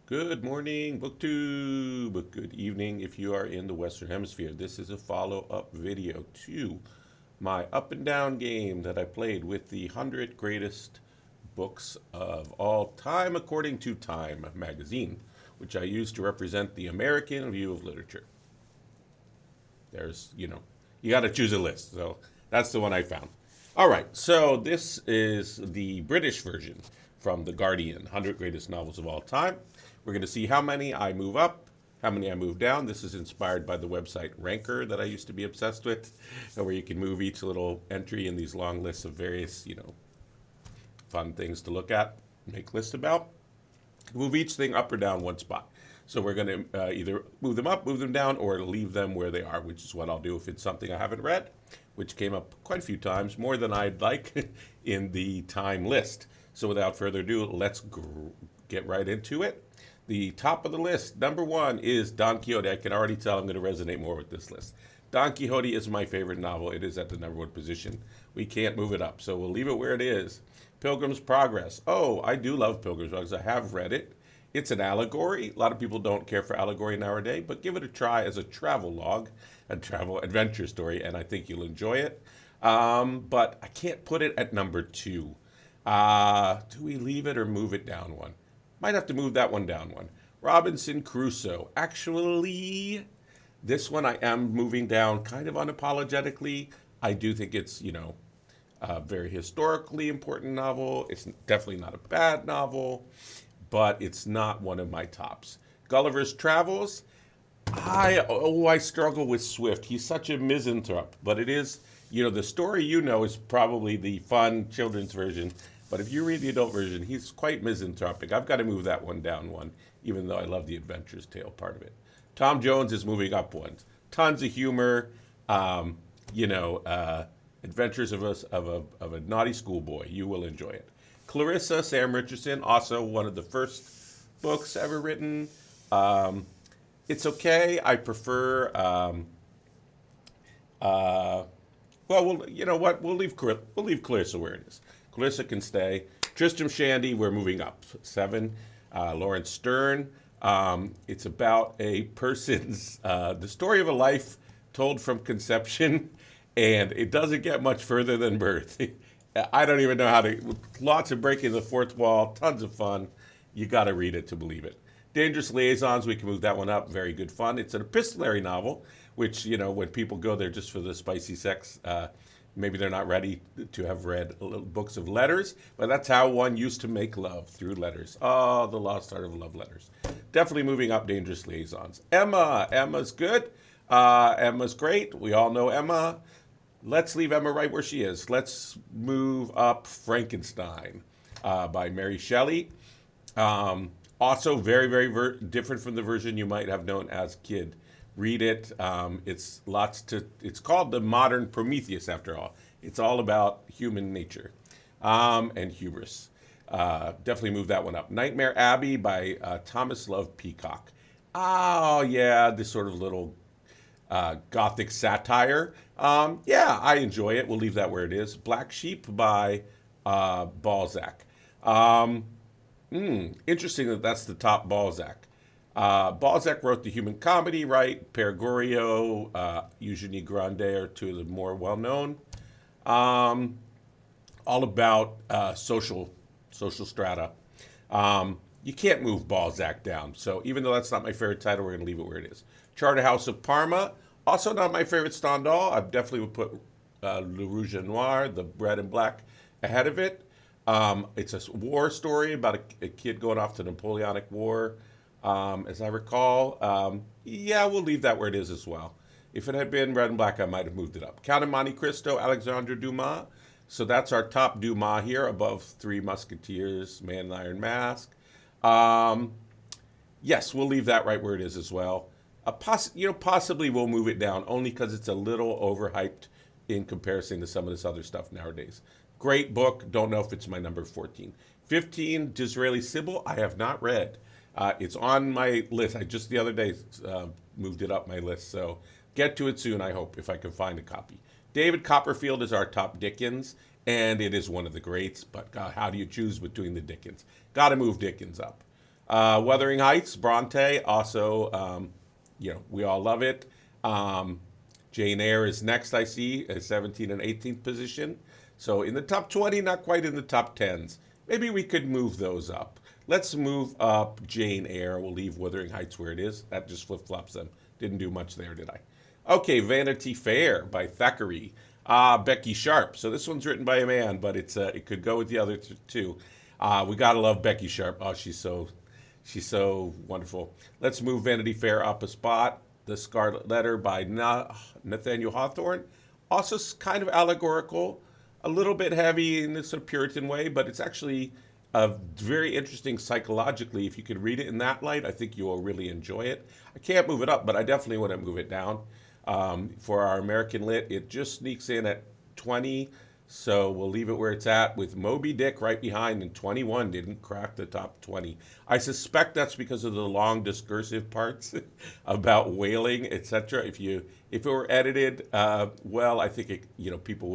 Good morning, BookTube. Good evening if you are in the Western Hemisphere. This is a follow-up video to my up and down game that I played with the 100 greatest books of all time according to Time magazine, which I use to represent the American view of literature. You got to choose a list. So that's the one I found. All right, so this is the British version from The Guardian, 100 Greatest Novels of All Time. We're going to see how many I move up, how many I move down. This is inspired by the website Ranker that I used to be obsessed with, where you can move each little entry in these long lists of various, fun things to look at, make lists about. Move each thing up or down one spot. So we're going to either move them up, move them down, or leave them where they are, which is what I'll do if it's something I haven't read, which came up quite a few times, more than I'd like in the time list. So without further ado, let's get right into it. The top of the list, number one, is Don Quixote. I can already tell I'm going to resonate more with this list. Don Quixote is my favorite novel. It is at the number one position. We can't move it up, so we'll leave it where it is. Pilgrim's Progress. Oh, I do love Pilgrim's Progress. I have read it. It's an allegory. A lot of people don't care for allegory nowadays, but give it a try as a travel log, a travel adventure story, and I think you'll enjoy it. But I can't put it at number two. Do we leave it or move it down one? Might have to move that one down one. Robinson Crusoe. Actually, this one I am moving down kind of unapologetically. I do think it's, a very historically important novel. It's definitely not a bad novel, but it's not one of my tops. Gulliver's Travels. I struggle with Swift. He's such a misanthrope, but it is, the story is probably the fun children's version. But if you read the adult version, he's quite misanthropic. I've got to move that one down one, even though I love the adventurous tale part of it. Tom Jones is moving up ones. Tons of humor, adventures of a naughty schoolboy. You will enjoy it. Clarissa, Sam Richardson, also one of the first books ever written. It's okay. I prefer. You know what? We'll leave Clarissa where it is. Clarissa can stay. Tristram Shandy, we're moving up 7. Lawrence Stern. It's about a person's the story of a life told from conception, and it doesn't get much further than birth. I don't even know how to. Lots of breaking the fourth wall, tons of fun. You got to read it to believe it. Dangerous Liaisons, we can move that one up. Very good fun. It's an epistolary novel, which, when people go there just for the spicy sex, maybe they're not ready to have read books of letters, but that's how one used to make love, through letters. Oh, the lost art of love letters. Definitely moving up Dangerous Liaisons. Emma. Emma's good. Emma's great. We all know Emma. Let's leave Emma right where she is. Let's move up Frankenstein by Mary Shelley. Also very, very different from the version you might have known as kid. Read it. It's called the modern Prometheus after all. It's all about human nature and hubris. Definitely move that one up. Nightmare Abbey by Thomas Love Peacock. Oh yeah, this sort of little gothic satire. Yeah, I enjoy it. We'll leave that where it is. Black Sheep by Balzac. Interesting that that's the top Balzac. Balzac wrote The Human Comedy, right? Pere Goriot, Eugenie Grandet are two of the more well-known. All about social strata. You can't move Balzac down. So even though that's not my favorite title, we're going to leave it where it is. Charterhouse of Parma, also not my favorite Stendhal. I definitely would put Le Rouge et Noir, the red and black, ahead of it. It's a war story about a kid going off to the Napoleonic War, as I recall. Yeah, we'll leave that where it is as well. If it had been red and black, I might have moved it up. Count of Monte Cristo, Alexandre Dumas. So that's our top Dumas here, above Three Musketeers, Man in the Iron Mask. Yes, we'll leave that right where it is as well. Possibly we'll move it down only because it's a little overhyped in comparison to some of this other stuff nowadays. Great book. Don't know if it's my number 14. 15, Disraeli Sybil. I have not read. It's on my list. I just the other day moved it up my list. So get to it soon, I hope, if I can find a copy. David Copperfield is our top Dickens, and it is one of the greats. But God, how do you choose between the Dickens? Got to move Dickens up. Wuthering Heights, Bronte, also, we all love it. Um, Jane Eyre is next, I see, at 17th and 18th position. So in the top 20, not quite in the top 10s. Maybe we could move those up. Let's move up Jane Eyre. We'll leave Wuthering Heights where it is. That just flip-flops them. Didn't do much there, did I? Okay, Vanity Fair by Thackeray. Becky Sharp. So this one's written by a man, but it could go with the other two. We gotta love Becky Sharp. Oh, she's so wonderful. Let's move Vanity Fair up a spot. The Scarlet Letter by Nathaniel Hawthorne. Also kind of allegorical, a little bit heavy in this sort of Puritan way, but it's actually very interesting psychologically. If you could read it in that light, I think you will really enjoy it. I can't move it up, but I definitely want to move it down. For our American Lit, it just sneaks in at 20, so we'll leave it where it's at with Moby Dick right behind, and 21 didn't crack the top 20. I suspect that's because of the long discursive parts about whaling, etc. If it were edited well, I think people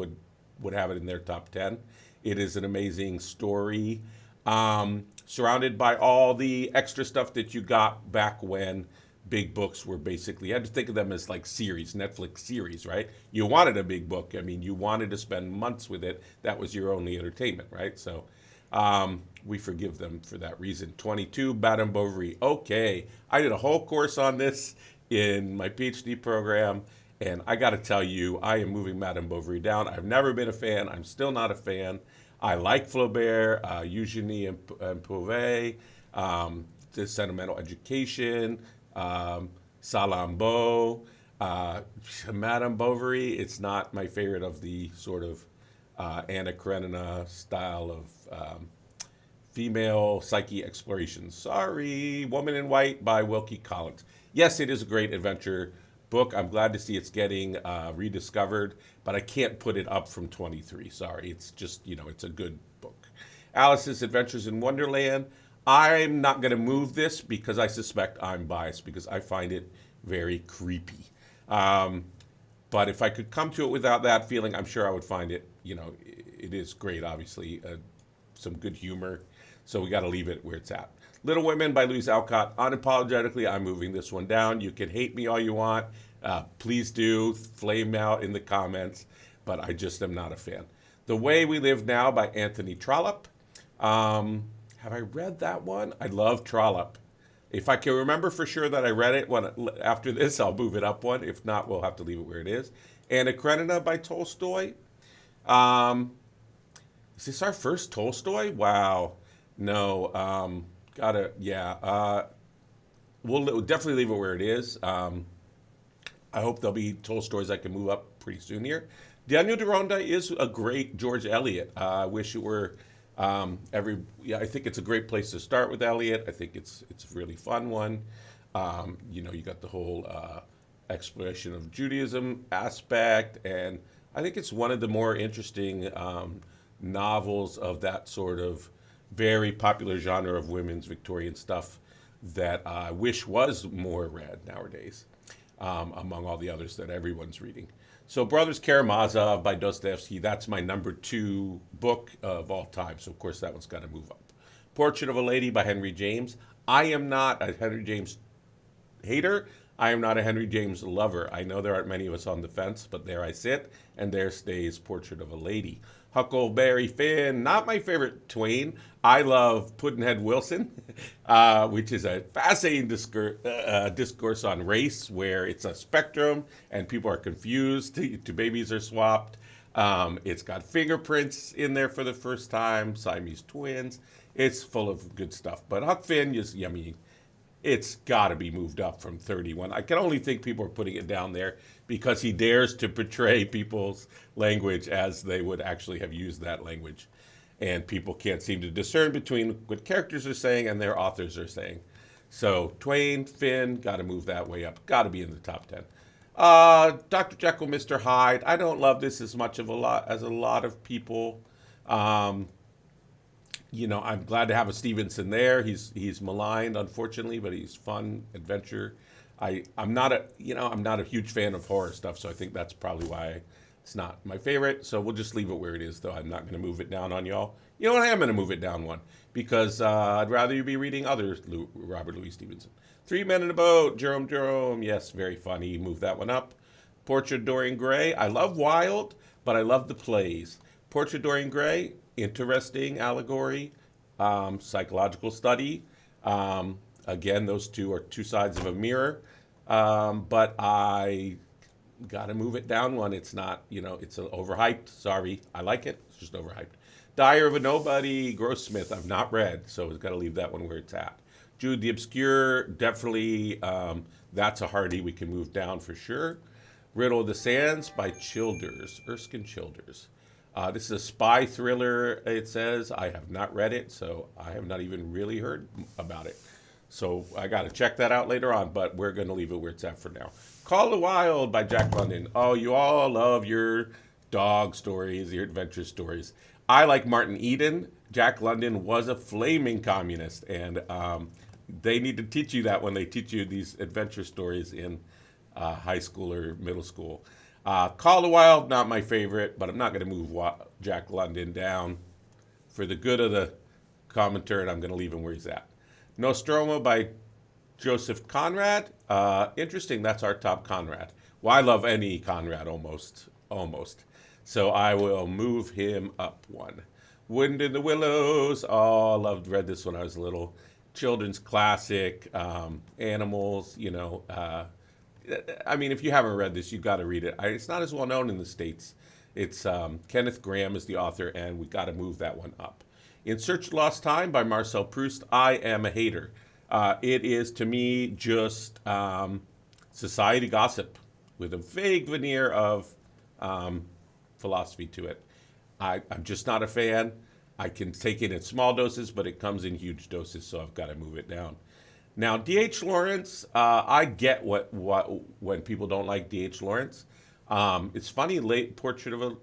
would have it in their top 10. It is an amazing story, surrounded by all the extra stuff that you got back when big books were basically, you had to think of them as like series, Netflix series, right? You wanted a big book. I mean, you wanted to spend months with it. That was your only entertainment, right? So we forgive them for that reason. 22, Madame Bovary. Okay, I did a whole course on this in my PhD program, and I got to tell you, I am moving Madame Bovary down. I've never been a fan. I'm still not a fan. I like Flaubert, Eugenie and Pauvet, the Sentimental Education, Salammbô, Madame Bovary. It's not my favorite of the sort of Anna Karenina style of female psyche exploration. Sorry, Woman in White by Wilkie Collins. Yes, it is a great adventure book. I'm glad to see it's getting rediscovered, but I can't put it up from 23. Sorry, it's just, it's a good book. Alice's Adventures in Wonderland. I'm not going to move this because I suspect I'm biased because I find it very creepy. But if I could come to it without that feeling, I'm sure I would find it, it is great, obviously, some good humor. So we got to leave it where it's at. Little Women by Louise Alcott. Unapologetically, I'm moving this one down. You can hate me all you want. Please do. Flame out in the comments. But I just am not a fan. The Way We Live Now by Anthony Trollope. Have I read that one? I love Trollope. If I can remember for sure that I read it after this, I'll move it up one. If not, we'll have to leave it where it is. Anna Karenina by Tolstoy. Is this our first Tolstoy? Wow. No. We'll definitely leave it where it is. I hope there'll be Tolstoys I can move up pretty soon here. Daniel Deronda is a great George Eliot. I wish it were I think it's a great place to start with Eliot. I think it's a really fun one. You got the whole exploration of Judaism aspect, and I think it's one of the more interesting novels of that sort of very popular genre of women's Victorian stuff that I wish was more read nowadays, among all the others that everyone's reading. So Brothers Karamazov by Dostoevsky, that's my number 2 book of all time. So of course that one's got to move up. Portrait of a Lady by Henry James. I am not a Henry James hater. I am not a Henry James lover. I know there aren't many of us on the fence, but there I sit, and there stays Portrait of a Lady. Huckleberry Finn, not my favorite Twain. I love Pudd'nhead Wilson, which is a fascinating discourse on race where it's a spectrum and people are confused. Two babies are swapped. It's got fingerprints in there for the first time, Siamese twins. It's full of good stuff. But Huck Finn is yummy. It's got to be moved up from 31. I can only think people are putting it down there because he dares to portray people's language as they would actually have used that language. And people can't seem to discern between what characters are saying and their authors are saying. So Twain, Finn, got to move that way up. Got to be in the top 10. Dr. Jekyll, Mr. Hyde. I don't love this as much as a lot of people. I'm glad to have a Stevenson there. He's maligned, unfortunately, but he's fun, adventure. I'm not a huge fan of horror stuff, so I think that's probably why it's not my favorite. So we'll just leave it where it is, though. I'm not going to move it down on y'all. You know what? I am going to move it down one because I'd rather you be reading other Robert Louis Stevenson. Three Men in a Boat, Jerome. Yes, very funny. Move that one up. Portrait of Dorian Gray. I love Wilde, but I love the plays. Portrait of Dorian Gray, interesting allegory, psychological study. Again, those two are two sides of a mirror. But I got to move it down one. It's not, it's overhyped. Sorry. I like it. It's just overhyped. Diary of a Nobody, Grossmith, I've not read, so I've got to leave that one where it's at. Jude the Obscure, definitely, that's a hardie we can move down for sure. Riddle of the Sands by Childers, Erskine Childers. This is a spy thriller, it says. I have not read it, so I have not even really heard about it. So I got to check that out later on, but we're going to leave it where it's at for now. Call of the Wild by Jack London. Oh, you all love your dog stories, your adventure stories. I like Martin Eden. Jack London was a flaming communist, and they need to teach you that when they teach you these adventure stories in high school or middle school. Call of the Wild, not my favorite, but I'm not going to move Jack London down. For the good of the commentator, I'm going to leave him where he's at. Nostromo by Joseph Conrad. Interesting, that's our top Conrad. Well, I love any Conrad almost. So I will move him up one. Wind in the Willows. Oh, read this when I was little. Children's classic. Animals, I mean, if you haven't read this, you've got to read it. It's not as well known in the States. It's Kenneth Grahame is the author, and we've got to move that one up. In Search of Lost Time by Marcel Proust. I am a hater. It is, to me, just society gossip with a vague veneer of philosophy to it. I'm just not a fan. I can take it in small doses, but it comes in huge doses, so I've got to move it down. Now, D.H. Lawrence, I get what when people don't like D.H. Lawrence. It's funny, Portrait of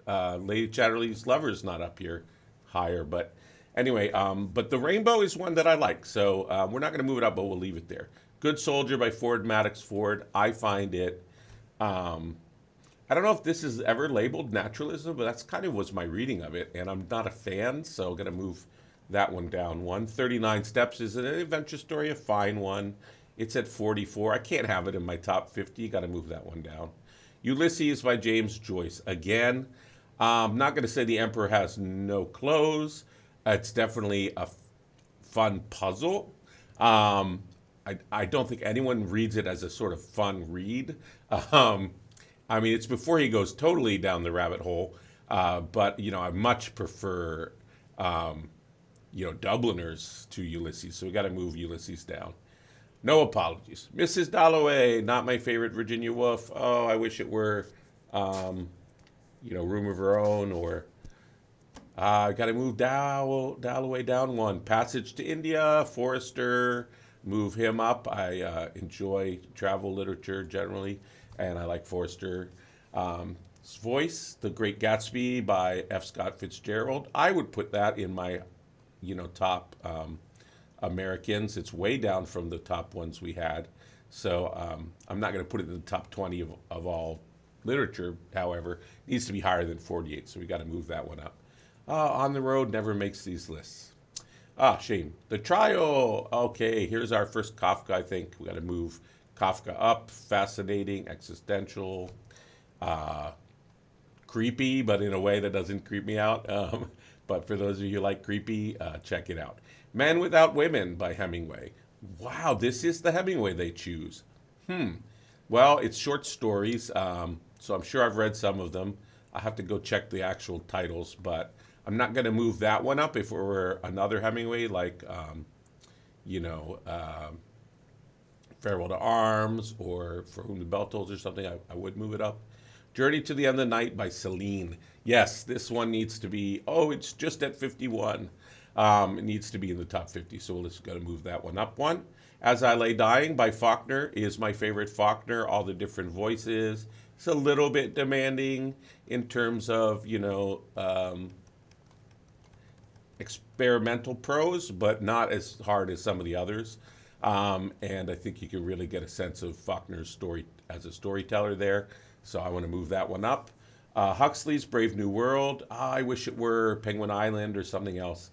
a Lady Chatterley's Lover is not up here higher, but anyway, but The Rainbow is one that I like, so we're not going to move it up, but we'll leave it there. Good Soldier by Ford Maddox Ford. I find it, I don't know if this is ever labeled naturalism, but that's kind of was my reading of it, and I'm not a fan, so I'm going to move that one down one. 39 Steps is an adventure story, a fine one. It's at 44. I can't have it in my top 50. Got to move that one down. Ulysses by James Joyce. Again, I'm not going to say The Emperor Has No Clothes. It's definitely a fun puzzle. I don't think anyone reads it as a sort of fun read. I mean, it's before he goes totally down the rabbit hole. But, I much prefer, Dubliners to Ulysses. So we got to move Ulysses down. No apologies. Mrs. Dalloway, not my favorite Virginia Woolf. Oh, I wish it were, Room of Her Own, or got to move Dalloway down one. Passage to India, Forrester, move him up. I enjoy travel literature generally, and I like Forrester. Voice, The Great Gatsby by F. Scott Fitzgerald. I would put that in my, top Americans. It's way down from the top ones we had. So I'm not going to put it in the top 20 of all literature, however. It needs to be higher than 48, so we got to move that one up. On the Road never makes these lists. Shame. The Trial. Okay, here's our first Kafka, I think. We got to move Kafka up. Fascinating, existential, creepy, but in a way that doesn't creep me out. But for those of you who like creepy, check it out. Men Without Women by Hemingway. Wow, this is the Hemingway they choose. Well, it's short stories, so I'm sure I've read some of them. I have to go check the actual titles, but I'm not going to move that one up. If it were another Hemingway, like, Farewell to Arms or For Whom the Bell Tolls or something, I would move it up. Journey to the End of the Night by Celine. Yes, this one needs to be, it's just at 51. It needs to be in the top 50, so we're just going to move that one up one. As I Lay Dying by Faulkner is my favorite Faulkner, all the different voices. It's a little bit demanding in terms of, experimental prose, but not as hard as some of the others. And I think you can really get a sense of Faulkner's story as a storyteller there. So I want to move that one up. Huxley's Brave New World. I wish it were Penguin Island or something else.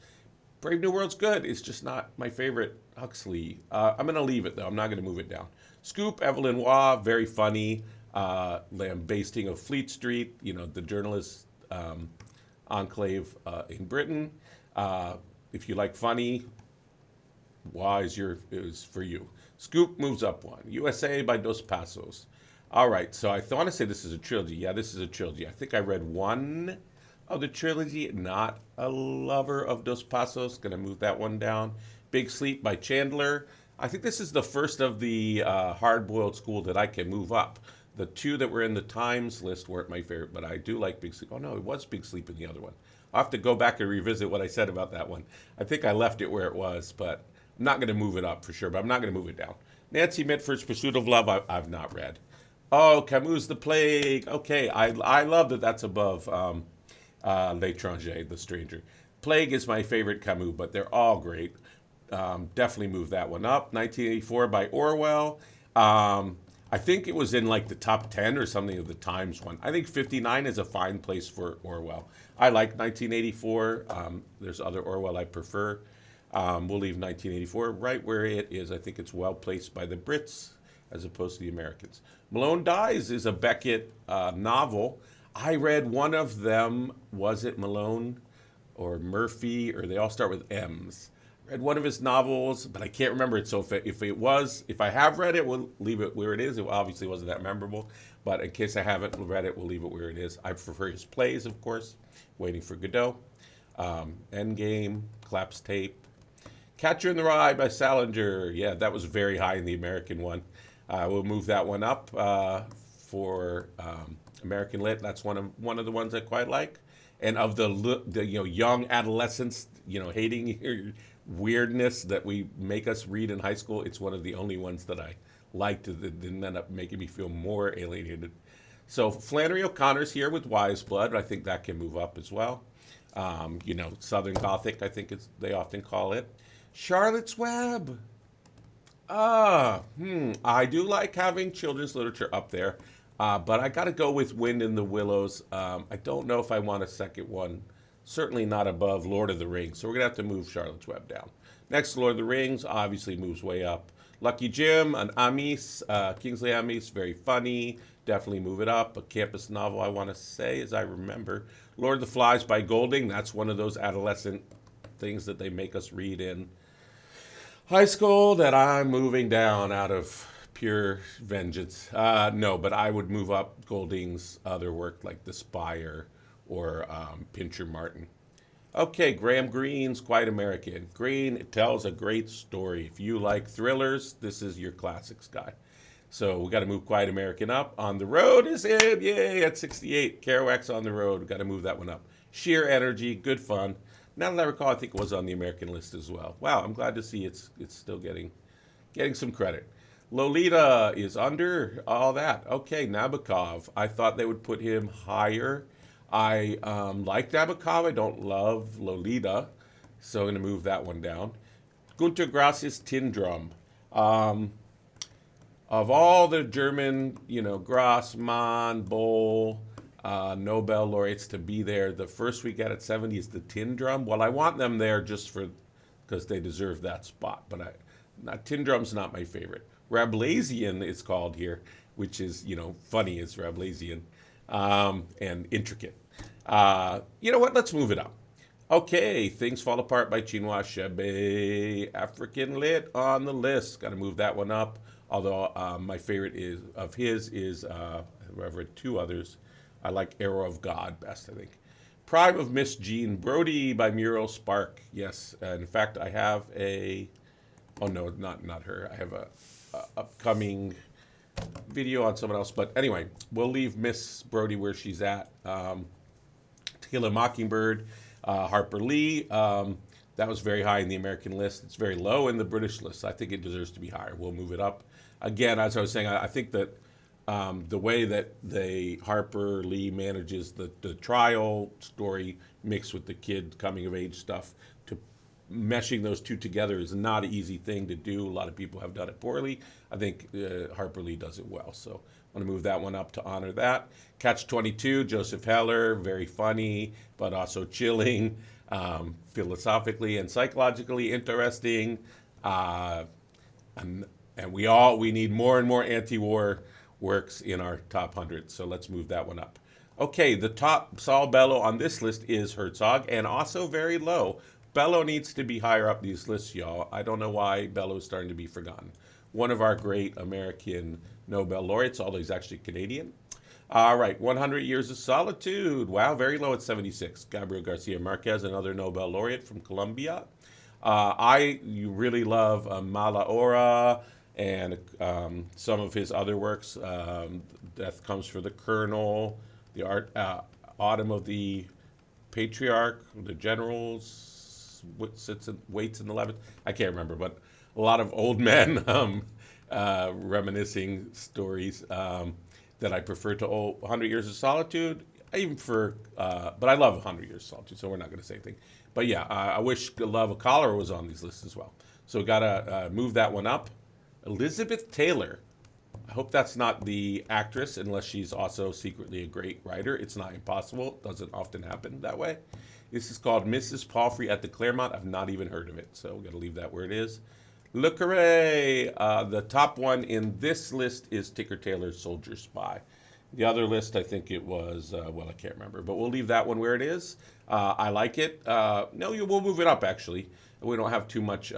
Brave New World's good. It's just not my favorite Huxley. I'm going to leave it, though. I'm not going to move it down. Scoop, Evelyn Waugh, very funny. Lambasting of Fleet Street, the journalist enclave in Britain. If you like funny, Waugh is for you. Scoop moves up one. USA by Dos Passos. All right, so I want to say this is a trilogy. Yeah, this is a trilogy. I think I read one of the trilogy. Not a lover of Dos Passos. Gonna move that one down. Big Sleep by Chandler. I think this is the first of the hard-boiled school that I can move up. The two that were in the Times list weren't my favorite, but I do like Big Sleep. Oh no, it was Big Sleep in the other one. I'll have to go back and revisit what I said about that one. I think I left it where it was, but I'm not going to move it up for sure, but I'm not going to move it down. Nancy Mitford's Pursuit of Love, I've not read. Oh, Camus' The Plague. Okay, I love that that's above L'étranger, The Stranger. Plague is my favorite Camus, but they're all great. Definitely move that one up. 1984 by Orwell. I think it was in like the top 10 or something of the Times one. I think 59 is a fine place for Orwell. I like 1984. There's other Orwell I prefer. We'll leave 1984 right where it is. I think it's well placed by the Brits as opposed to the Americans. Malone Dies is a Beckett novel. I read one of them. Was it Malone or Murphy? Or they all start with M's. Read one of his novels, but I can't remember it. So if I have read it, we'll leave it where it is. It obviously wasn't that memorable, but in case I haven't read it, we'll leave it where it is. I prefer his plays, of course. Waiting for Godot, Endgame, Collapse Tape, Catcher in the Rye by Salinger. Yeah, that was very high in the American one. We'll move that one up for American Lit. That's one of the ones I quite like. And of the young adolescents, hating weirdness that we make us read in high school, it's one of the only ones that I liked that didn't end up making me feel more alienated. So Flannery O'Connor's here with Wise Blood. I think that can move up as well. Southern Gothic, I think they often call it. Charlotte's Web. I do like having children's literature up there, but I got to go with Wind in the Willows. I don't know if I want a second one. Certainly not above Lord of the Rings. So we're going to have to move Charlotte's Web down. Next, Lord of the Rings obviously moves way up. Lucky Jim, an Amis, Kingsley Amis, very funny. Definitely move it up. A campus novel, I want to say, as I remember. Lord of the Flies by Golding. That's one of those adolescent things that they make us read in high school that I'm moving down out of pure vengeance. No, but I would move up Golding's other work like The Spire or Pincher Martin. Okay, Graham Greene's Quite American. Greene tells a great story. If you like thrillers, this is your classics guy. So we got to move Quiet American up. On the Road is in, yay, at 68. Kerouac's On the Road, got to move that one up. Sheer Energy, good fun. Now that I recall, I think it was on the American list as well. Wow, I'm glad to see it's still getting some credit. Lolita is under all that. Okay, Nabokov. I thought they would put him higher. I like Nabokov. I don't love Lolita, so I'm going to move that one down. Gunter Grass's Tin Drum. Of all the German, Grass, Mann, Boll, Nobel laureates to be there, the first we get at 70 is the Tin Drum. Well, I want them there just because they deserve that spot, but Tin Drum's not my favorite. Rabelaisian is called here, which is, funny as Rabelaisian, and intricate. You know what? Let's move it up. Okay, Things Fall Apart by Chinua Achebe. African Lit on the list. Got to move that one up. Although my favorite of his is, I've read two others. I like Arrow of God best, I think. Prime of Miss Jean Brodie by Muriel Spark. Yes, in fact, I have oh no, not her. I have a upcoming video on someone else. But anyway, we'll leave Miss Brodie where she's at. To Kill a Mockingbird, Harper Lee. That was very high in the American list. It's very low in the British list. I think it deserves to be higher. We'll move it up. Again, as I was saying, I think that the way that Harper Lee manages the trial story mixed with the kid coming of age stuff to meshing those two together is not an easy thing to do. A lot of people have done it poorly. I think Harper Lee does it well. So I want to move that one up to honor that. Catch 22, Joseph Heller, very funny, but also chilling, philosophically and psychologically interesting. And we need more and more anti-war works in our top 100. So let's move that one up. Okay, the top Saul Bellow on this list is Herzog, and also very low. Bellow needs to be higher up these lists, y'all. I don't know why Bellow is starting to be forgotten. One of our great American Nobel laureates, although he's actually Canadian. All right, 100 Years of Solitude. Wow, very low at 76. Gabriel Garcia Marquez, another Nobel laureate from Colombia. You really love Malaora and some of his other works. Death Comes for the Colonel, the Autumn of the Patriarch, the Generals, Waits in the 11th. I can't remember, but a lot of old men reminiscing stories that I prefer to 100 Years of Solitude. But I love 100 Years of Solitude, so we're not going to say anything. But yeah, I wish The Love of Cholera was on these lists as well. So got to move that one up. Elizabeth Taylor. I hope that's not the actress, unless she's also secretly a great writer. It's not impossible. It doesn't often happen that way. This is called Mrs. Palfrey at the Claremont. I've not even heard of it, so we're going to leave that where it is. Le Carré. The top one in this list is Tinker Tailor's Soldier Spy. The other list, I think it was, I can't remember, but we'll leave that one where it is. I like it. We'll move it up, actually. We don't have too much,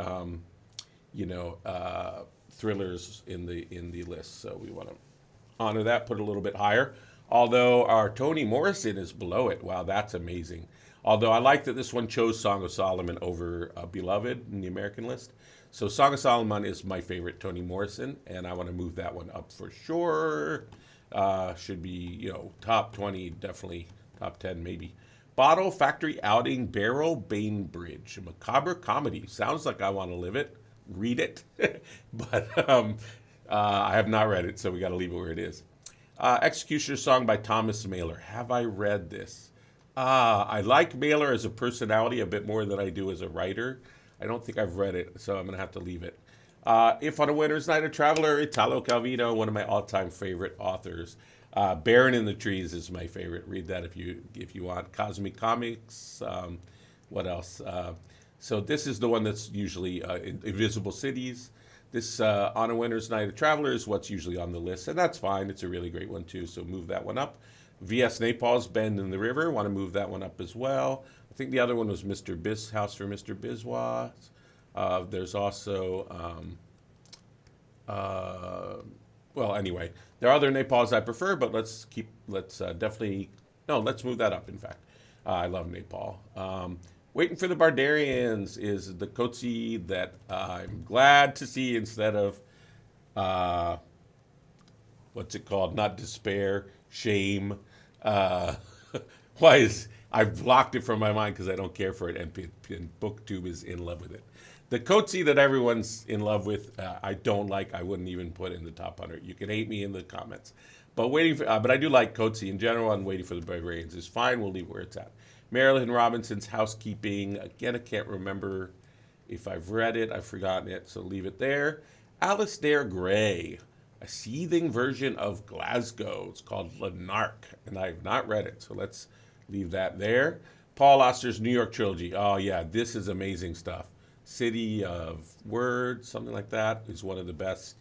thrillers in the list, so we want to honor that, put it a little bit higher. Although our Toni Morrison is below it. Wow, that's amazing. Although I like that this one chose Song of Solomon over Beloved in the American list. So Song of Solomon is my favorite Toni Morrison, and I want to move that one up for sure. Should be, top 20, definitely top 10, maybe. Bottle Factory Outing, Barrow Bainbridge, a macabre comedy. Sounds like I want to live it, read it, but I have not read it, so we got to leave it where it is. Executioner's Song by Thomas Mailer. Have I read this? I like Mailer as a personality a bit more than I do as a writer. I don't think I've read it, so I'm going to have to leave it. If on a Winter's Night, a Traveler, Italo Calvino, one of my all-time favorite authors. Baron in the Trees is my favorite. Read that if you want. Cosmic Comics. What else? So this is the one that's usually Invisible Cities. This On a Winter's Night, a Traveler is what's usually on the list, and that's fine. It's a really great one too, so move that one up. V.S. Naipaul's Bend in the River. Want to move that one up as well. I think the other one was House for Mr. Biswas. There's also, anyway, there are other Naipaul's I prefer, but let's move that up, in fact. I love Naipaul. Waiting for the Barbarians is the Coetzee that I'm glad to see instead of, what's it called? Not Despair, Shame. I've blocked it from my mind because I don't care for it, and BookTube is in love with it. The Coetzee that everyone's in love with, I don't like. I wouldn't even put in the top 100. You can hate me in the comments. But I do like Coetzee in general, and Waiting for the Barbarians is fine. We'll leave it where it's at. Marilyn Robinson's Housekeeping. Again, I can't remember if I've read it. I've forgotten it, so leave it there. Alasdair Gray, a seething version of Glasgow. It's called Lanark, and I've not read it, so let's leave that there. Paul Auster's New York Trilogy. Oh, yeah, this is amazing stuff. City of Words, something like that, is one of the best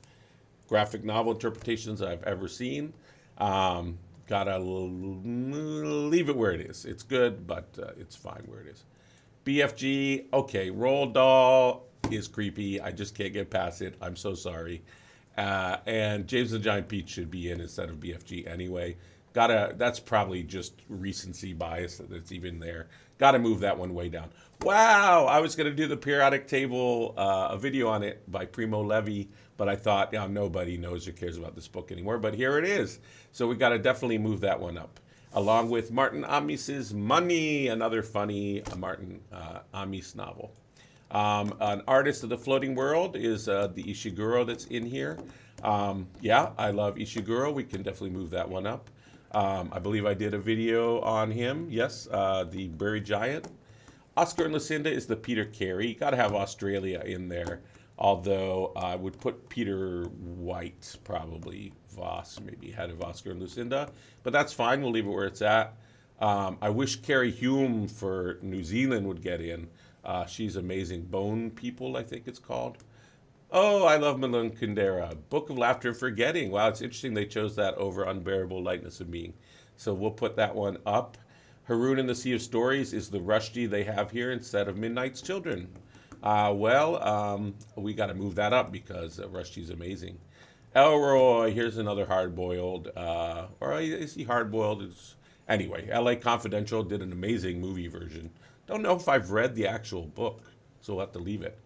graphic novel interpretations I've ever seen. Gotta leave it where it is. It's good, but it's fine where it is. BFG, okay, Roald Dahl is creepy. I just can't get past it. I'm so sorry. And James the Giant Peach should be in instead of BFG anyway. That's probably just recency bias that's even there. Gotta move that one way down. Wow, I was gonna do the periodic table, a video on it by Primo Levi, but I thought, nobody knows or cares about this book anymore, but here it is. So we gotta definitely move that one up. Along with Martin Amis's Money, another funny Martin Amis novel. An Artist of the Floating World is the Ishiguro that's in here. I love Ishiguro. We can definitely move that one up. I believe I did a video on him. Yes, the Buried Giant. Oscar and Lucinda is the Peter Carey. Got to have Australia in there. Although I would put Peter White, probably Voss, maybe ahead of Oscar and Lucinda. But that's fine. We'll leave it where it's at. I wish Carrie Hume for New Zealand would get in. She's amazing. Bone People, I think it's called. Oh, I love Malone Kundera. Book of Laughter and Forgetting. Wow, it's interesting they chose that over Unbearable Lightness of Being. So we'll put that one up. Haroon and the Sea of Stories is the Rushdie they have here instead of Midnight's Children. We got to move that up because Rushdie's amazing. Elroy, here's another hard-boiled, or is he hard-boiled? Anyway, L.A. Confidential did an amazing movie version. Don't know if I've read the actual book, so we'll have to leave it.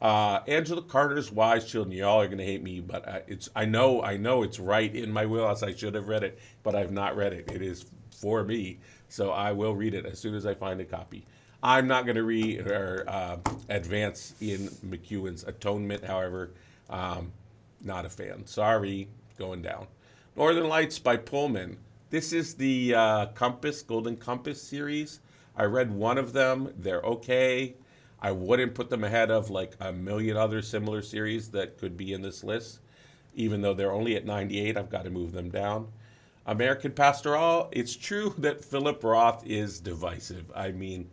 Angela Carter's Wise Children. Y'all are gonna hate me, but I know it's right in my wheelhouse. I should have read it, but I've not read it. It is for me, so I will read it as soon as I find a copy. I'm not gonna read or advance in McEwen's Atonement, however. Not a fan. Sorry, going down. Northern Lights by Pullman. This is the Golden Compass series. I read one of them. They're okay. I wouldn't put them ahead of like a million other similar series that could be in this list. Even though they're only at 98, I've got to move them down. American Pastoral. It's true that Philip Roth is divisive. I mean,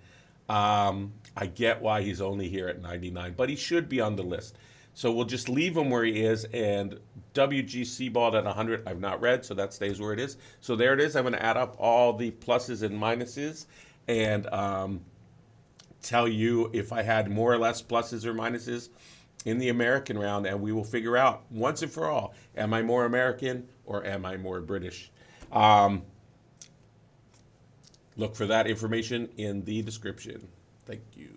I get why he's only here at 99, but he should be on the list. So we'll just leave him where he is. And W.G. Sebald at 100, I've not read, so that stays where it is. So there it is. I'm going to add up all the pluses and minuses and tell you if I had more or less pluses or minuses in the American round, and we will figure out once and for all, am I more American or am I more British? Look for that information in the description. Thank you.